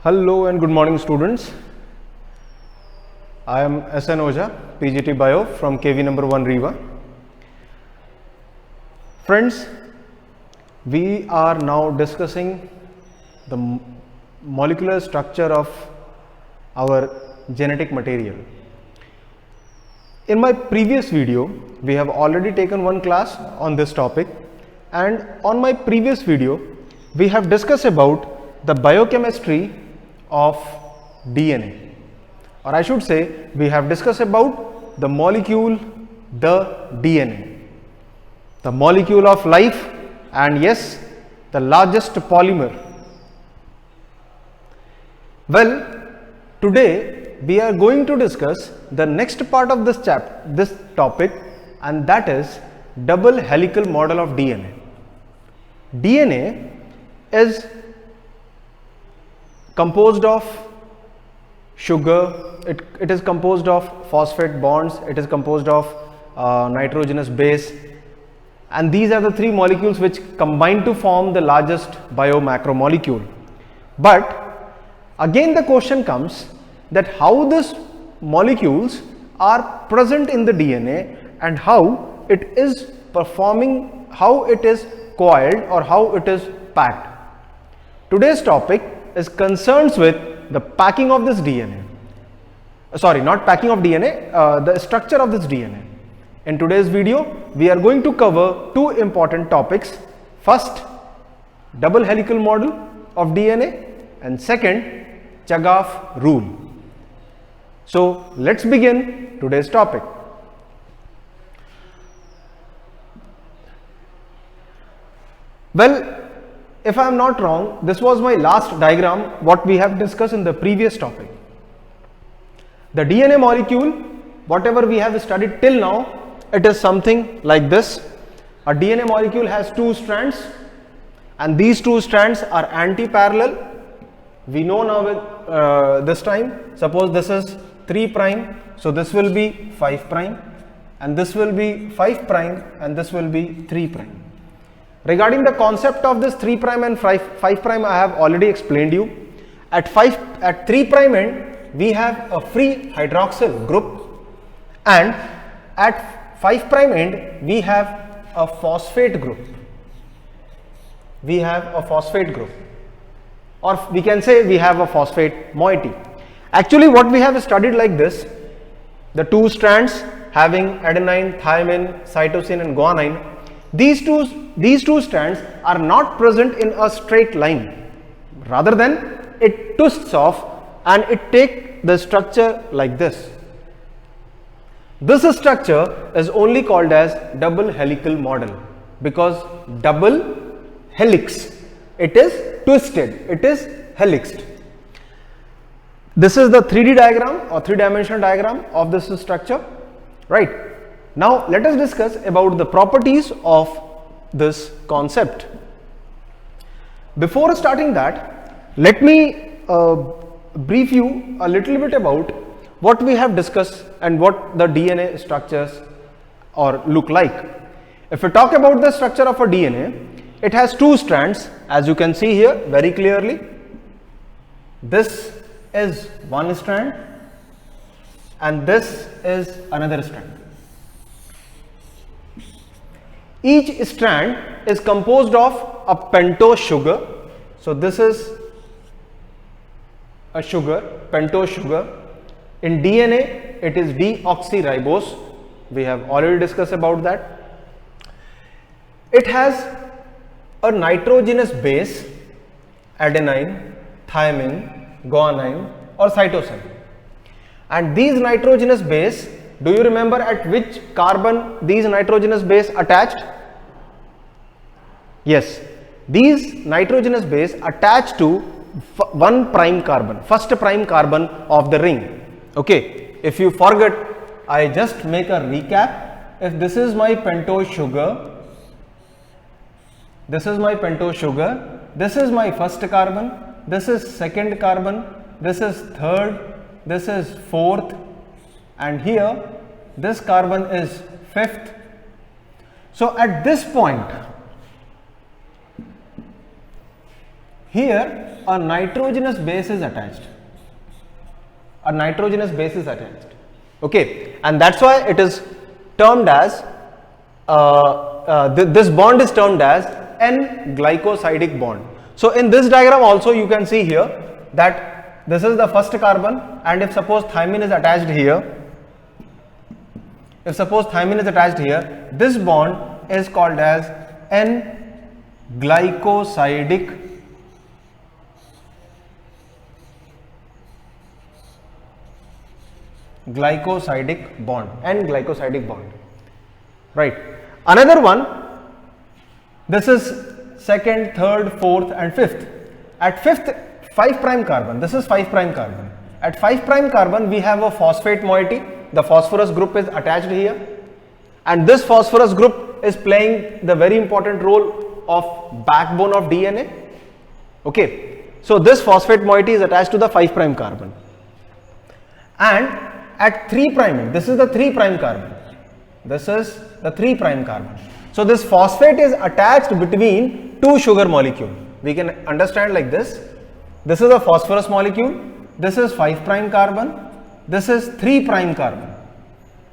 Hello and good morning, students. I am SN Oja, PGT Bio from KV number 1 Riva. Friends, we are now discussing the molecular structure of our genetic material. In my previous video, we have already taken one class on this topic, and on my previous video, we have discussed about the biochemistry of DNA, or I should say, we have discussed about the molecule, the DNA, the molecule of life, and yes, the largest polymer. Well, today we are going to discuss the next part of this topic, and that is double helical model of DNA. DNA is composed of sugar, it is composed of phosphate bonds, it is composed of nitrogenous base, and these are the three molecules which combine to form the largest biomacromolecule. But again the question comes that how these molecules are present in the DNA and how it is performing, how it is coiled or how it is packed. Today's topic is concerns with the packing of this DNA. Sorry, not packing of DNA, the structure of this DNA. In today's video, we are going to cover two important topics. First, double helical model of DNA, and second, Chagaff rule. So let's begin today's topic. Well, if I am not wrong, this was my last diagram what we have discussed in the previous topic. The DNA molecule, whatever we have studied till now, it is something like this. A DNA molecule has two strands, and these two strands are anti-parallel. We know now with this time, suppose this is 3 prime, so this will be 5 prime, and this will be 5 prime, and this will be 3 prime. Regarding the concept of this 3 prime and 5 prime, I have already explained you. At 3 prime end, we have a free hydroxyl group, and at 5 prime end, we have a phosphate group. We have a phosphate group, or we can say we have a phosphate moiety. Actually, what we have studied like this, the two strands having adenine, thymine, cytosine and guanine, these two strands are not present in a straight line. Rather than it twists off and it takes the structure like this. This structure is only called as double helical model, because double helix, it is twisted, it is helixed. This is the 3D diagram or 3-dimensional diagram of this structure, right? Now let us discuss about the properties of this concept. Before starting that, let me brief you a little bit about what we have discussed and what the DNA structures or look like. If we talk about the structure of a DNA, it has two strands, as you can see here very clearly. This is one strand and this is another strand. Each strand is composed of a pentose sugar. So this is a sugar, pentose sugar. In DNA, it is deoxyribose. We have already discussed about that. It has a nitrogenous base, adenine, thymine, guanine or cytosine. And these nitrogenous base, do you remember at which carbon these nitrogenous base attached? Yes, these nitrogenous base attached to 1 prime carbon, first prime carbon of the ring. Okay, if you forget, I just make a recap. If this is my pentose sugar, this is my pentose sugar, this is my first carbon, this is second carbon, this is third, this is fourth, and here this carbon is fifth. So at this point, here a nitrogenous base is attached. A nitrogenous base is attached. Okay, and that's why it is termed as this bond is termed as N-glycosidic bond. So in this diagram also you can see here that this is the first carbon, and if suppose thymine is attached here, this bond is called as N-glycosidic bond, N-glycosidic bond, right? Another one, this is second, third, fourth and fifth. At fifth, 5 prime carbon, this is 5 prime carbon. At 5 prime carbon we have a phosphate moiety, the phosphorus group is attached here, and this phosphorus group is playing the very important role of backbone of DNA. Okay, so this phosphate moiety is attached to the 5 prime carbon, and at 3 prime end, this is the 3 prime carbon, this is the 3 prime carbon. So this phosphate is attached between 2 sugar molecule. We can understand like this. This is a phosphorus molecule, this is 5 prime carbon, this is 3 prime carbon.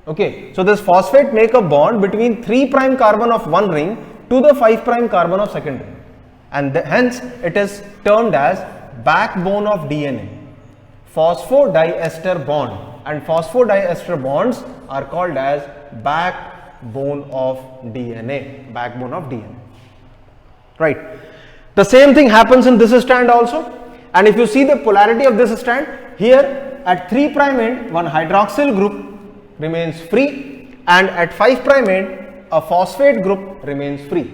Okay, so this phosphate make a bond between 3 prime carbon of one ring to the 5 prime carbon of second ring, and hence it is termed as backbone of DNA, phosphodiester bond, and phosphodiester bonds are called as backbone of DNA, right? The same thing happens in this strand also, and if you see the polarity of this strand here, at 3 prime end one hydroxyl group remains free, and at 5 prime end a phosphate group remains free.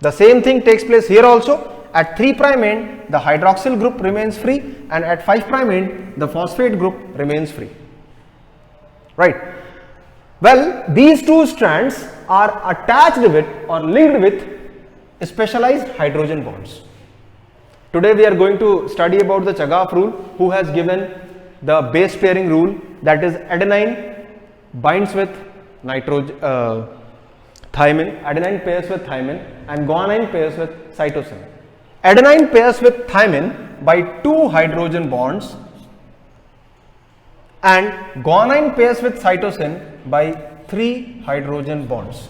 The same thing takes place here also. At 3 prime end the hydroxyl group remains free, and at 5 prime end the phosphate group remains free, right? Well, these two strands are attached with or linked with specialized hydrogen bonds. Today we are going to study about the Chagaff rule, who has given the base pairing rule, that is adenine binds with thymine, adenine pairs with thymine, and guanine pairs with cytosine. Adenine pairs with thymine by 2 hydrogen bonds, and guanine pairs with cytosine by 3 hydrogen bonds.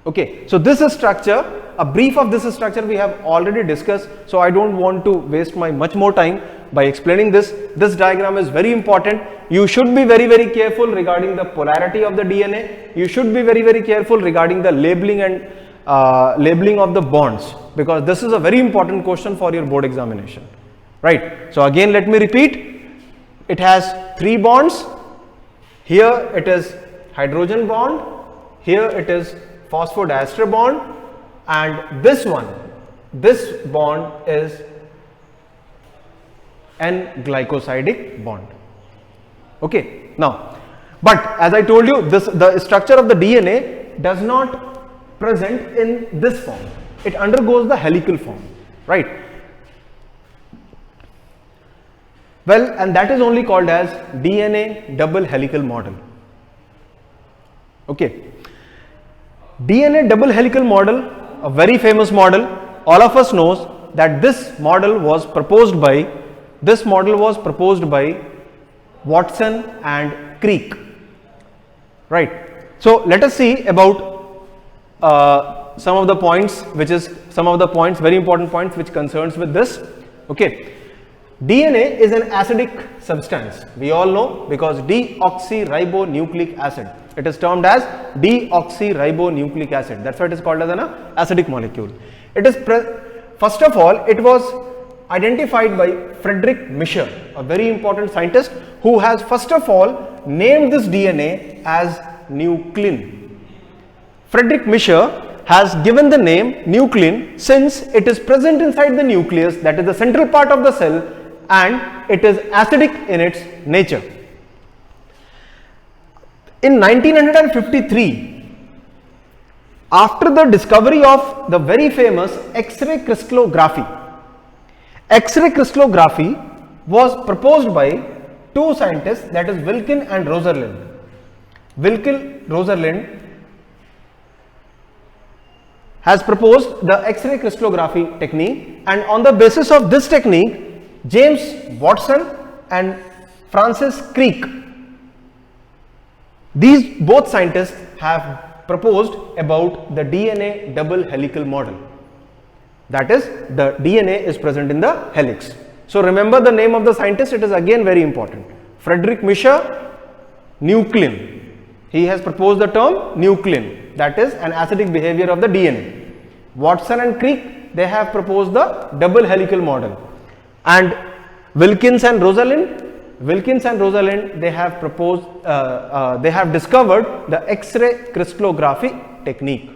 Okay, so this is structure, a brief of this structure we have already discussed, so I don't want to waste my much more time by explaining this. This diagram is very important. You should be very careful regarding the polarity of the DNA. You should be very careful regarding the labeling and labeling of the bonds, because this is a very important question for your board examination, right? So again let me repeat, it has 3 bonds. Here it is hydrogen bond, here it is phosphodiester bond, and this bond is N-glycosidic bond. Okay, now, but as I told you, the structure of the DNA does not present in this form, it undergoes the helical form, right? Well, and that is only called as DNA double helical model. Okay, DNA double helical model, a very famous model. All of us knows that this model was proposed by Watson and Crick, right? So let us see about some of the points, very important points which concerns with this. Okay, DNA is an acidic substance, we all know, because deoxyribonucleic acid, it is termed as deoxyribonucleic acid, that's why it is called as an acidic molecule. It is first of all, it was identified by Friedrich Mischer, a very important scientist, who has first of all named this DNA as nuclein. Friedrich Mischer has given the name nuclein since it is present inside the nucleus, that is the central part of the cell, and it is acidic in its nature. In 1953, after the discovery of the very famous X-ray crystallography was proposed by 2 scientists, that is Wilkin and Rosalind. has proposed the X-ray crystallography technique, and on the basis of this technique, James Watson and Francis Crick, these both scientists have proposed about the DNA double helical model. That is, the DNA is present in the helix. So remember the name of the scientist, it is again very important. Friedrich Mischer nuclein. He has proposed the term nuclein, that is an acidic behavior of the DNA. Watson and Crick, they have proposed the double helical model. And Wilkins and Rosalind, they have proposed, they have discovered the X-ray crystallography technique.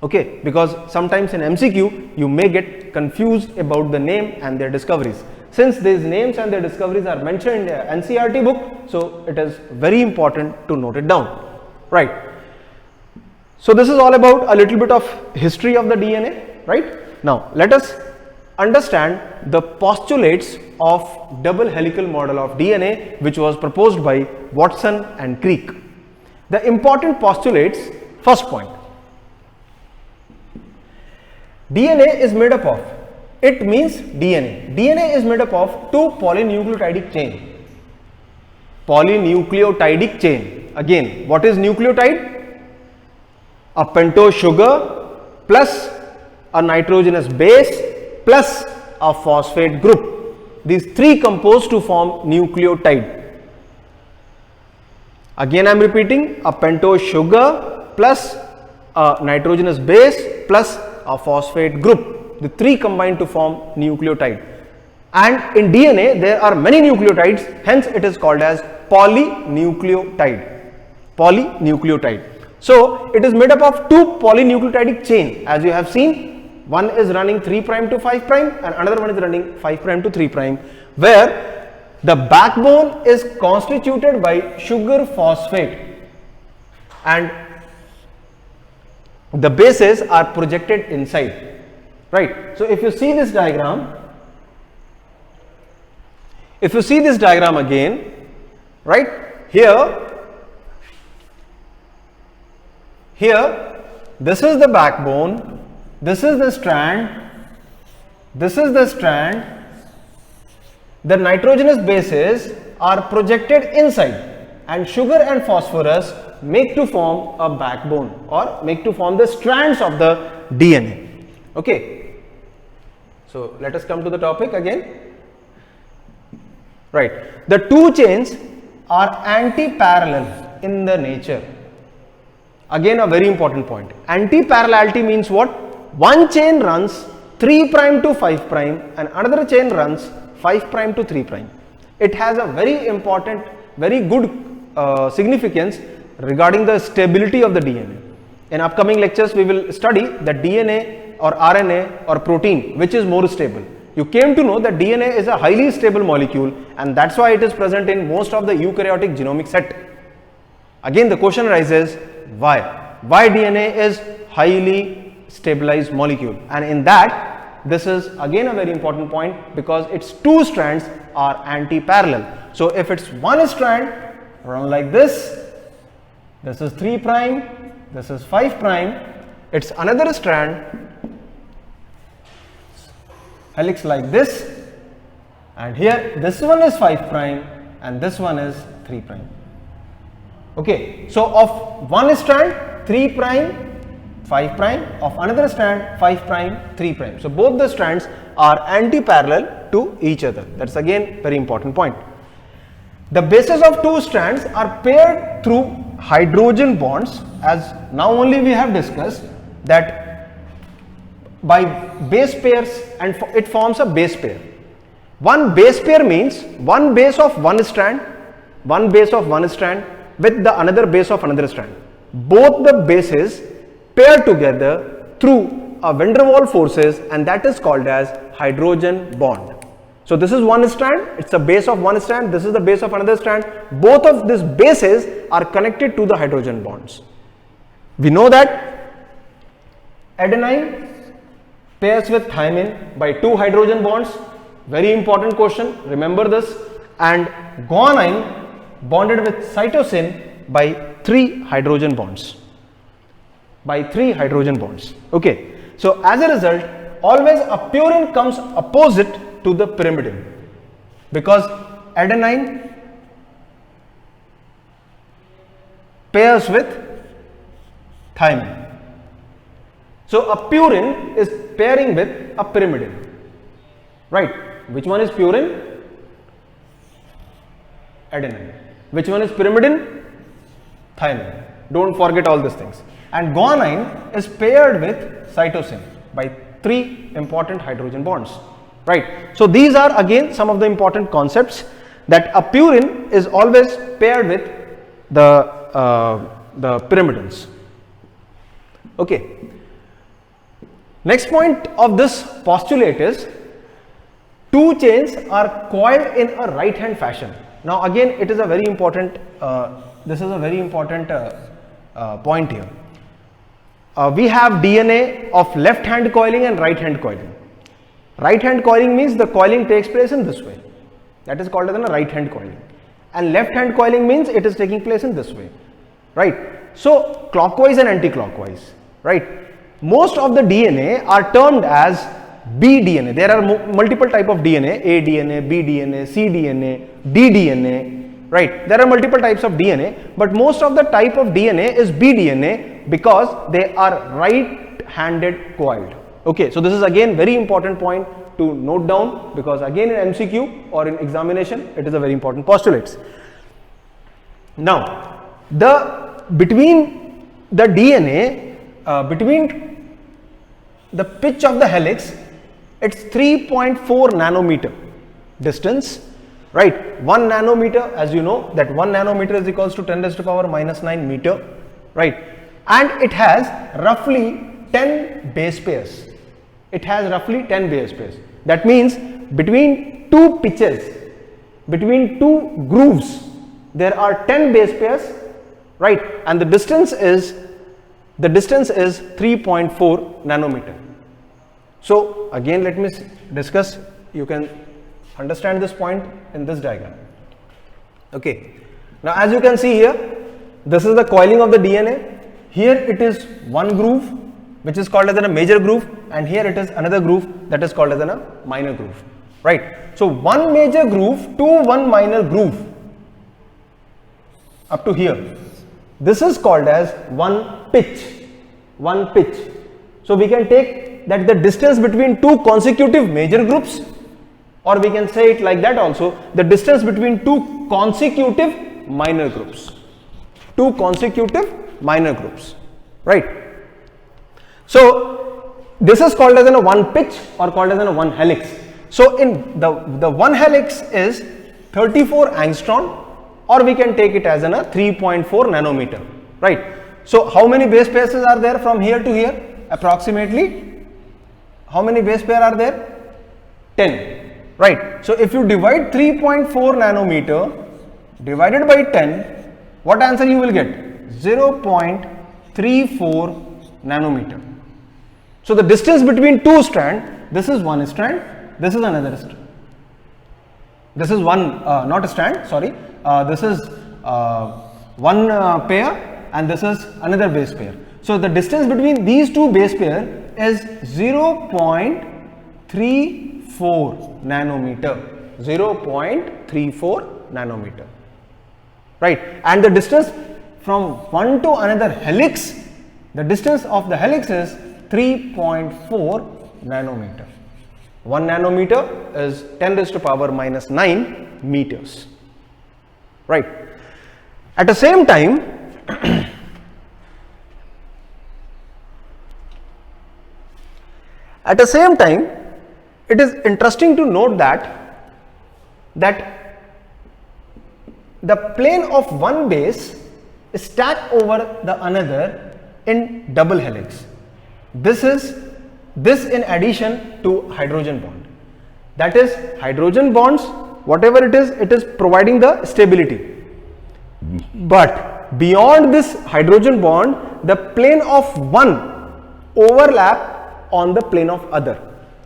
Okay, because sometimes in MCQ you may get confused about the name and their discoveries. Since these names and their discoveries are mentioned in the NCERT book, so it is very important to note it down. Right. So this is all about a little bit of history of the DNA. Right. Now let us understand the postulates of double helical model of DNA, which was proposed by Watson and Crick. The important postulates, first point, DNA is made up of, it means DNA is made up of two polynucleotidic chain. Polynucleotidic chain. Again, what is nucleotide? A pentose sugar plus a nitrogenous base plus a phosphate group. These three compose to form nucleotide. Again I am repeating, a pentose sugar plus a nitrogenous base plus a phosphate group. The three combine to form nucleotide. And in DNA there are many nucleotides, hence it is called as polynucleotide. Polynucleotide. So it is made up of two polynucleotidic chain, as you have seen. One is running 3' to 5' and another one is running 5' to 3', where the backbone is constituted by sugar phosphate and the bases are projected inside. Right. So if you see this diagram, again, right, here this is the backbone, this is the strand, the nitrogenous bases are projected inside and sugar and phosphorus make to form a backbone or make to form the strands of the DNA. Okay. So let us come to the topic again. Right. The two chains are anti-parallel in the nature. Again a very important point. Anti-parallelity means what? One chain runs 3' to 5' and another chain runs 5' to 3'. It has a very important, very good significance regarding the stability of the DNA. In upcoming lectures we will study the DNA or RNA or protein, which is more stable. You came to know that DNA is a highly stable molecule and that's why it is present in most of the eukaryotic genomic set. Again the question arises, why? Why DNA is highly stabilized molecule? And in that, this is again a very important point because its two strands are anti-parallel. So if it's one strand run like this is 3', this is 5', it's another strand helix like this, and here this one is 5' and this one is 3'. Okay, so of one strand 3', 5', of another strand 5', 3'. So both the strands are anti-parallel to each other. That's again very important point. The bases of two strands are paired through hydrogen bonds, as now only we have discussed that by base pairs, and it forms a base pair. One base pair means one base of one strand with the another base of another strand. Both the bases pair together through a van der Waals forces, and that is called as hydrogen bond. So this is one strand, it's a base of one strand, this is the base of another strand. Both of these bases are connected to the hydrogen bonds. We know that adenine pairs with thymine by 2 hydrogen bonds, very important question, remember this, and guanine bonded with cytosine by 3 hydrogen bonds. by 3 hydrogen bonds. Okay, so as a result, always a purine comes opposite to the pyrimidine, because adenine pairs with thymine. So a purine is pairing with a pyrimidine, right? Which one is purine? Adenine. Which one is pyrimidine? Thymine. Don't forget all these things. And guanine is paired with cytosine by 3 important hydrogen bonds, right? So these are again some of the important concepts, that a purine is always paired with the pyrimidines. Okay. Next point of this postulate is 2 chains are coiled in a right hand fashion. Now again, it is a very important, this is a very important point here. We have DNA of left hand coiling and right hand coiling. Right hand coiling means the coiling takes place in this way. That is called as a right hand coiling. And left hand coiling means it is taking place in this way, right? So clockwise and anti-clockwise, right? Most of the DNA are termed as B DNA. There are multiple type of DNA, A DNA, B DNA, C DNA, D DNA, right? There are multiple types of DNA, but most of the type of DNA is B DNA because they are right-handed coiled. Okay, so this is again very important point to note down, because again in MCQ or in examination it is a very important postulate. Now, between the DNA, between the pitch of the helix, it's 3.4 nanometer distance, right? 1 nanometer, as you know, that 1 nanometer is equals to 10 raised to power minus 9 meter, right? And it has roughly 10 base pairs. It has roughly 10 base pairs. That means between 2 pitches, between 2 grooves, there are 10 base pairs, right? And the distance is 3.4 nanometer. So again, let me discuss. You can understand this point in this diagram. Okay. Now, as you can see here, this is the coiling of the DNA. Here it is one groove, which is called as a major groove, and here it is another groove that is called as a minor groove, right? So one major groove to one minor groove up to here. This is called as one pitch. One pitch. So we can take that the distance between 2 consecutive major groups, or we can say it like that also, the distance between 2 consecutive minor groups. 2 consecutive minor groups, right? So this is called as a one pitch or called as a one helix. So in the one helix is 34 angstrom, or we can take it as a 3.4 nanometer, right? So how many base pairs are there from here to here? Approximately how many base pair are there? 10, right? So if you divide 3.4 nanometer divided by 10, what answer you will get? 0.34 nanometer. So the distance between 2 strands, this is one strand, this is another strand. This is one, not a strand, sorry. This is one pair, and this is another base pair. So the distance between these 2 base pair is 0.34 nanometer. 0.34 nanometer, right? And the distance from one to another helix, the distance of the helix is 3.4 nanometer. 1 nanometer is 10 raised to power minus 9 meters, right? At the same time, it is interesting to note that the plane of one base is stacked over the another in double helix. This in addition to hydrogen bond. That is, hydrogen bonds, whatever it is providing the stability. But beyond this hydrogen bond, the plane of one overlap on the plane of other.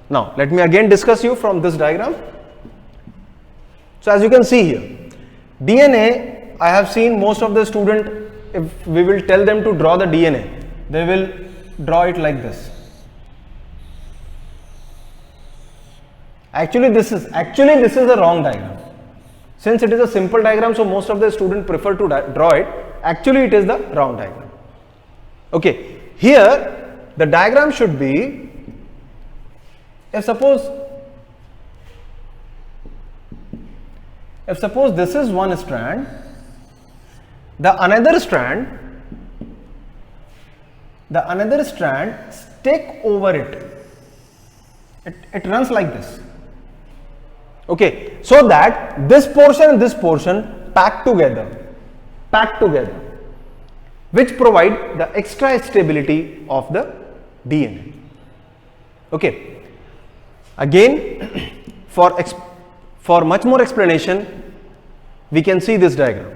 Now let me again discuss you from this diagram. So as you can see here, DNA, I have seen most of the student, if we will tell them to draw the DNA, they will draw it like this. Actually this is a wrong diagram. Since it is a simple diagram, so most of the students prefer to draw it. Actually it is the wrong diagram. Okay, here the diagram should be, if suppose this is one strand, the another strand stick over it. It runs like this. Okay, so that this portion and this portion pack together, which provide the extra stability of the DNA. Okay, again for much more explanation, we can see this diagram,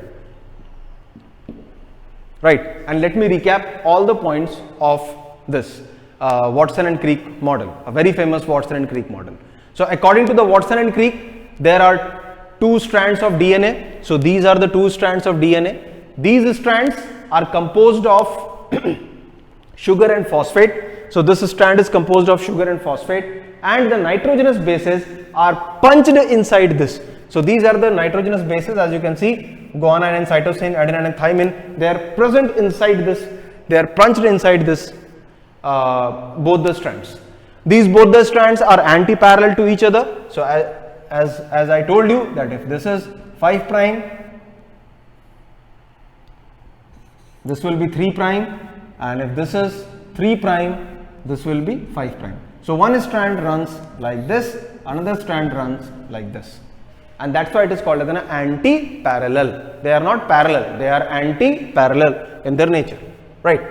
right? And let me recap all the points of this Watson and Crick model, a very famous Watson and Crick model. So according to the Watson and Crick, there are two strands of DNA. So these are the two strands of DNA. These strands are composed of sugar and phosphate. So this strand is composed of sugar and phosphate, and the nitrogenous bases are punched inside this. So these are the nitrogenous bases, as you can see, guanine and cytosine, adenine and thymine. They are present inside this. They are punched inside this, both the strands. These both the strands are anti-parallel to each other. So as I told you, that if this is 5 prime, this will be 3 prime, and if this is 3 prime, this will be 5 prime. So one strand runs like this, another strand runs like this, and that's why it is called as an anti-parallel. They are not parallel, they are anti-parallel in their nature, right?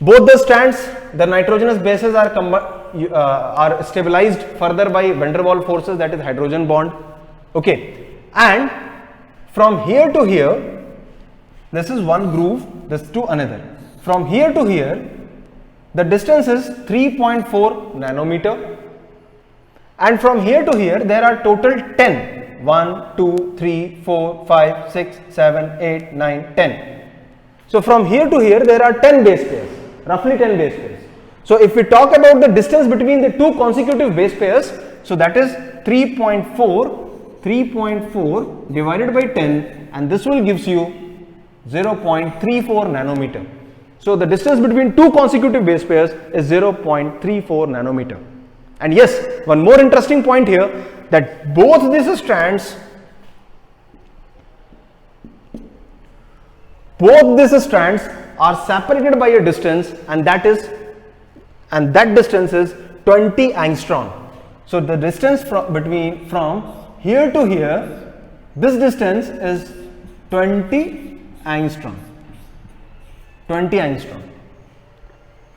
Both the strands, the nitrogenous bases are stabilized further by van der Waals forces, that is hydrogen bond. Okay, and from here to here, this is one groove, this to another. From here to here, the distance is 3.4 nanometer, and from here to here there are total 10. 1, 2, 3, 4, 5, 6, 7, 8, 9, 10. So from here to here there are 10 base pairs, roughly 10 base pairs. So if we talk about the distance between the two consecutive base pairs, so that is 3.4 divided by 10, and this will gives you 0.34 nanometer. So the distance between two consecutive base pairs is 0.34 nanometer. And yes, one more interesting point here, that both these strands are separated by a distance, and that distance is 20 angstrom. So the distance from here to here, this distance is 20 angstrom. 20 angstrom.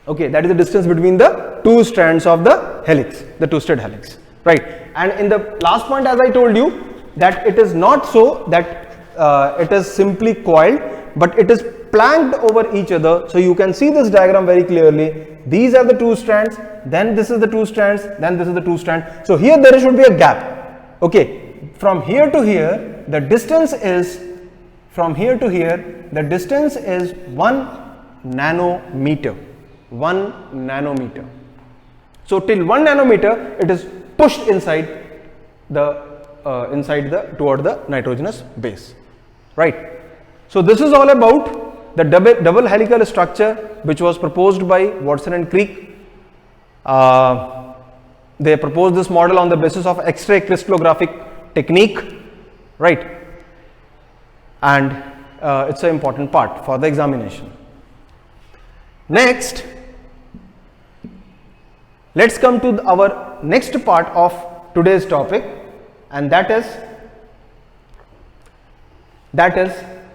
Okay, that is the distance between the two strands of the helix, the twisted helix, right? And in the last point, as I told you, that it is not so that it is simply coiled, but it is planked over each other. So you can see this diagram very clearly. These are the two strands, then this is the two strands, then this is the two strands. So here there should be a gap. Okay, from here to here, the distance is 1 nanometer. 1 nanometer. So till 1 nanometer, it is pushed inside toward the nitrogenous base, right? So this is all about the double helical structure which was proposed by Watson and Crick. They proposed this model on the basis of X-ray crystallographic technique, right? And it's an important part for the examination. Next, let's come to our next part of today's topic, and that is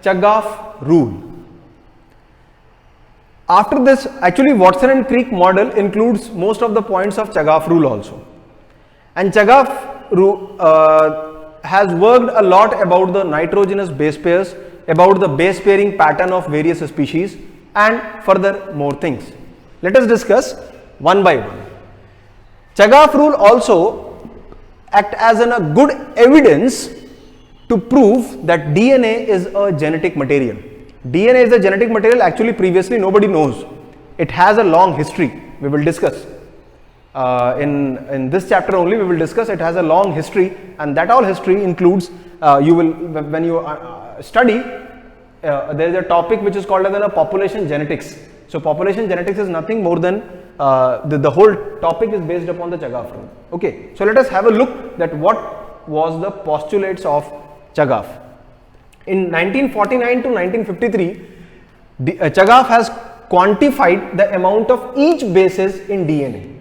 Chagaf rule. After this, actually Watson and Crick model includes most of the points of Chagaf rule also, and Chagaf rule has worked a lot about the nitrogenous base pairs, about the base pairing pattern of various species, and further more things. Let us discuss one by one. Chagaf rule also act as a good evidence to prove that DNA is a genetic material. DNA is a genetic material, actually previously nobody knows. it has a long history. We will discuss in this chapter only. We will discuss it has a long history, and that all history includes you will when you study there is a topic which is called as a population genetics. So population genetics is nothing more than the whole topic is based upon the Chagaff rule. Okay, so let us have a look that what was the postulates of Chagaff. In 1949 to 1953, Chagaff has quantified the amount of each bases in DNA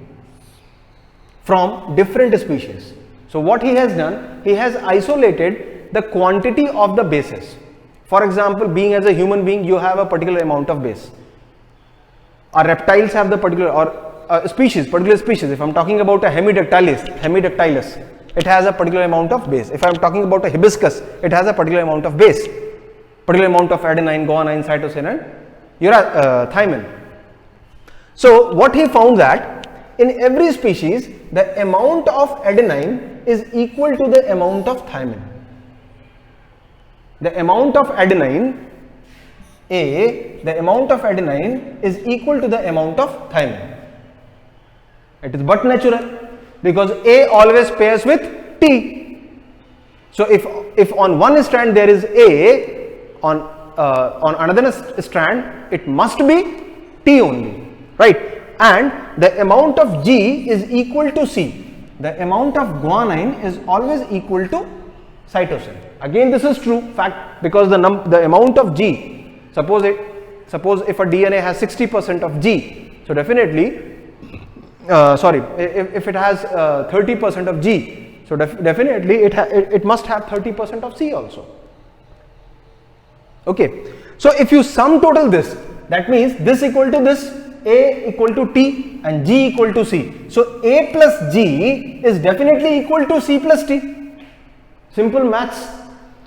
from different species. So what he has done, he has isolated the quantity of the bases. For example, being as a human being, you have a particular amount of base. Or reptiles have the particular, or particular species. If I am talking about a Hemidactylus, it has a particular amount of base. If I am talking about a hibiscus, it has a particular amount of base, particular amount of adenine, guanine, cytosine and thymine. So what he found that in every species, the amount of adenine is equal to the amount of thymine. The amount of adenine the amount of adenine is equal to the amount of thymine. It is but natural, because A always pairs with T. So if on one strand there is A, on another strand it must be T only, right? And the amount of G is equal to C. The amount of guanine is always equal to cytosine. Again, this is true fact, because the amount of G, suppose if a DNA has 60% of G, so definitely if it has 30% of G, so definitely it must have 30% of C also. Okay, so if you sum total this, that means this equal to this, A equal to T and G equal to C. So A plus G is definitely equal to C plus T. Simple maths.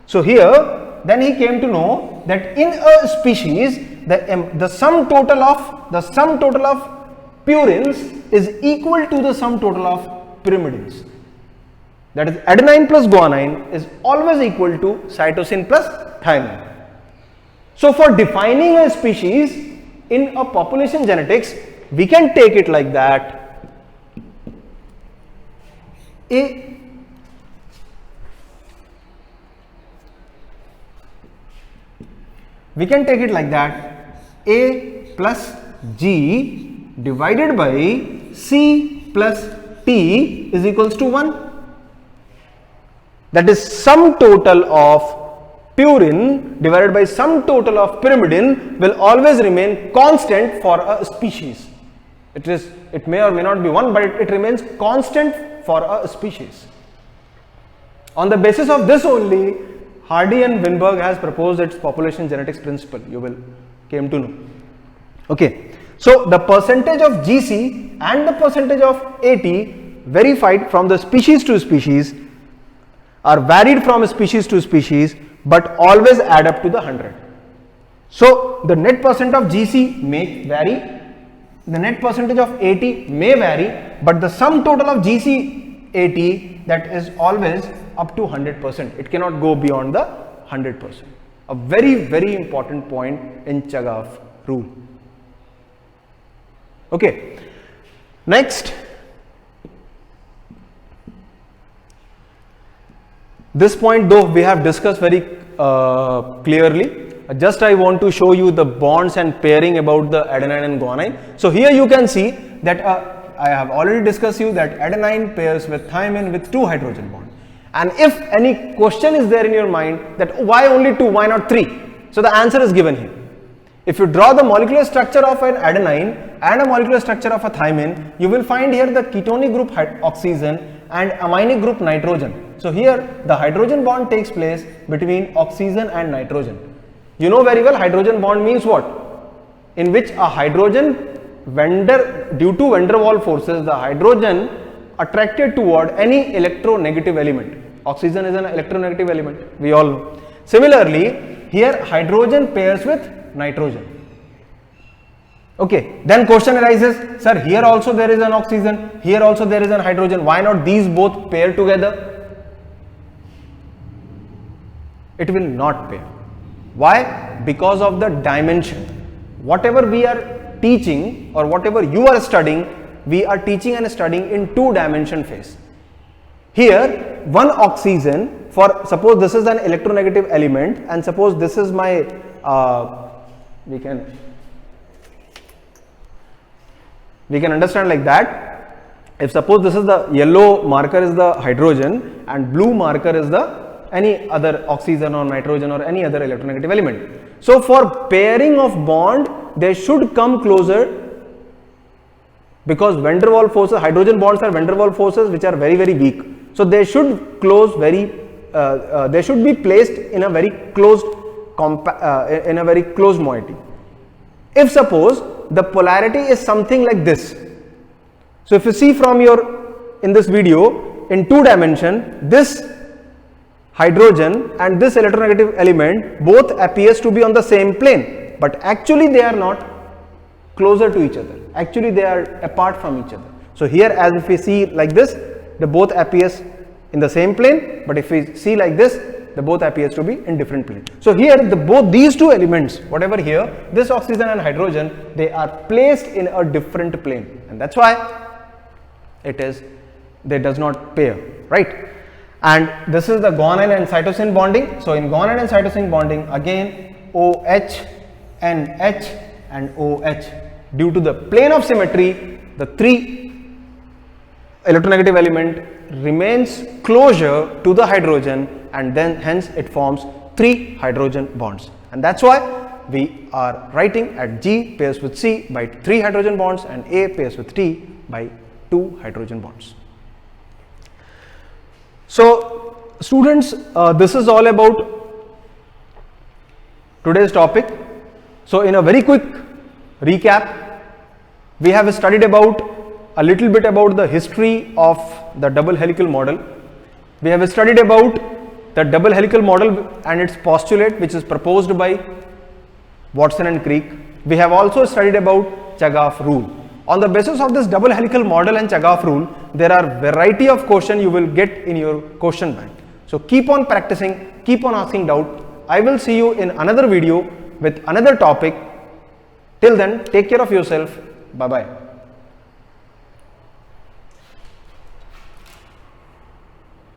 So here then he came to know that in a species the sum total of purines is equal to the sum total of pyrimidines. That is, adenine plus guanine is always equal to cytosine plus thymine. So for defining a species in a population genetics, we can take it like that. We can take it like that: A plus G divided by C plus T is equals to 1. That is, sum total of purine divided by sum total of pyrimidine will always remain constant for a species. It may or may not be 1, but it remains constant for a species. On the basis of this only, Hardy and Winberg has proposed its population genetics principle. You will came to know. Okay, so the percentage of GC and the percentage of AT verified from the species to species are varied from species to species, but always add up to the 100. So the net percent of GC may vary, the net percentage of AT may vary, but the sum total of GC AT, that is always up to 100%. It cannot go beyond the 100%. A very, very important point in Chagaff rule. Okay. Next, this point though we have discussed very clearly. Just I want to show you the bonds and pairing about the adenine and guanine. So here you can see that I have already discussed you that adenine pairs with thymine with 2 hydrogen bonds. And if any question is there in your mind that why only 2, why not 3? So the answer is given here. If you draw the molecular structure of an adenine and a molecular structure of a thymine, you will find here the ketonic group oxygen and aminic group nitrogen. So here the hydrogen bond takes place between oxygen and nitrogen. You know very well hydrogen bond means what? In which a hydrogen due to van der Waals forces, the hydrogen attracted toward any electronegative element. Oxygen is an electronegative element, we all know. Similarly, here hydrogen pairs with nitrogen. Okay, then question arises, sir, here also there is an oxygen, here also there is an hydrogen, why not these both pair together? It will not pair. Why? Because of the dimension. Whatever we are teaching or whatever you are studying, we are teaching and studying in 2-dimension phase. Here, one oxygen, for suppose this is an electronegative element, and suppose this is my, we can understand like that. If suppose this is the yellow marker is the hydrogen and blue marker is the any other oxygen or nitrogen or any other electronegative element. So for pairing of bond, they should come closer, because van der Waals forces, hydrogen bonds are van der Waals forces which are very, very weak. So they should close very, they should be placed in a very closed moiety. If suppose the polarity is something like this, so if you see from in this video, in 2 dimension, this hydrogen and this electronegative element both appears to be on the same plane, but actually they are not closer to each other. Actually they are apart from each other. So here, as if we see like this, they both appears in the same plane, but if we see like this, they both appears to be in different plane. So here both these two elements, whatever here, this oxygen and hydrogen, they are placed in a different plane, and that's why they does not pair, right? And this is the guanine and cytosine bonding. So in guanine and cytosine bonding, again OH, NH and OH. Due to the plane of symmetry, the 3 electronegative element remains closer to the hydrogen, and then hence it forms 3 hydrogen bonds. And that's why we are writing at G pairs with C by 3 hydrogen bonds and A pairs with T by 2 hydrogen bonds. So students, this is all about today's topic. So in a very quick recap, we have studied about a little bit about the history of the double helical model. We have studied about the double helical model and its postulate, which is proposed by Watson and Crick. We have also studied about Chagaff rule. On the basis of this double helical model and Chagaff rule, there are variety of questions you will get in your question bank. So keep on practicing, keep on asking doubt. I will see you in another video with another topic. Till then, take care of yourself. Bye bye.